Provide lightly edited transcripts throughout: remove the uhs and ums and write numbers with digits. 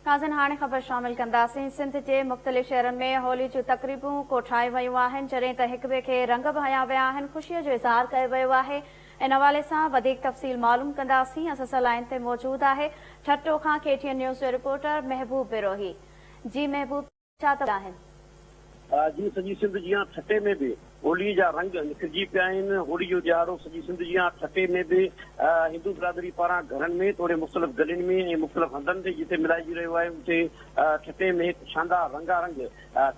नाज़रीन हाणे ख़बर शामिल कंदासीं। सिंध जे मुख़्तलिफ़ शहरनि में होली जूं तक़रीबूं कोठाए वयूं आहिनि, जॾहिं त हिक ॿिए खे रंग बि हया विया आहिनि। ख़ुशीअ जो इज़हार कयो वियो आहे। इन हवाले सां वधीक तफ़सील मालूम कंदासीं। असां सां लाइन ते मौजूद आहे ठट्टो खां KTN न्यूज़ जो रिपोर्टर महबूब बिरोही। जी महबूब, छा आहिनि? जी सॼी सिंध जीअं ठटे में बि होली जा रंग निखिरजी पिया आहिनि। होली जो ॾियारो सॼी सिंध जीअं ठटे में बि हिंदू बिरादरी पारां घरनि में थोरे मुख़्तलिफ़ गलियुनि में ऐं मुख़्तलिफ़ हंधनि ते जिते मिलाइजी रहियो आहे उते ठटे में हिकु शानदार रंगारंग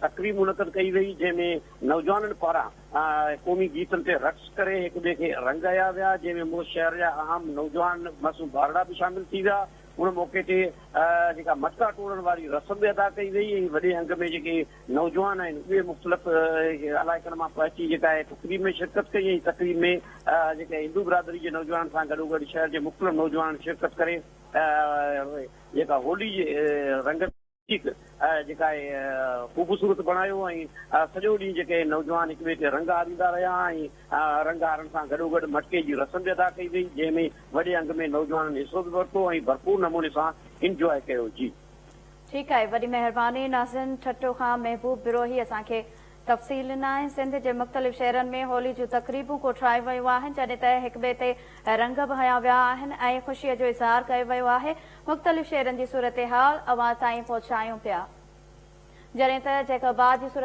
तक़रीब मुनक़द कई वई, जंहिंमें नौजवाननि पारां क़ौमी गीतनि ते रक़्स करे हिक ॿिए खे रंग हया विया, जंहिंमें मुल्क शहर जा अहम नौजवान मासूम ॿारड़ा बि शामिल थी विया। उन मौक़े ते जेका मटका टोड़ण वारी रस्म बि अदा कई वई ऐं वॾे अंग में जेके नौजवान आहिनि उहे मुख़्तलिफ़ इलाइक़नि मां पहुची जेका आहे तक़रीब में शिरकत कई ऐं तक़रीब में जेके हिंदू बिरादरी जे नौजवान सां गॾोगॾु शहर जे मुख़्तलिफ़ नौजवान शिरकत करे जेका होली जे रंग जेका आहे ख़ूबसूरत बणायो ऐं सॼो ॾींहुं जेके नौजवान हिक ॿिए खे रंग हारींदा रहिया ऐं रंग हारण सां गॾोगॾु मटके जी रस्म बि अदा कई वई, जंहिंमें वॾे अंग में नौजवाननि हिसो बि वरितो ऐं भरपूर नमूने सां इंजॉय कयो। जी ठीकु आहे, वॾी महिरबानी। नाज़रीन ठट्टो खां महबूब बिरोही असांखे तफ़सील ॾिना आहिनि। सिंध जे मुख़्तलिफ़ शहरनि में होली जूं तक़रीबूं कोठाए वयूं आहिनि, जॾहिं त हिक ॿिए ते रंग बि हया विया आहिनि ऐं ख़ुशीअ जो इज़हार कयो वियो आहे। मुख़्तलिफ़ शहरनि जी सूरत हाल अवां ताईं पहुचायूं पिया, जॾहिं त जैकबाद जी सूरत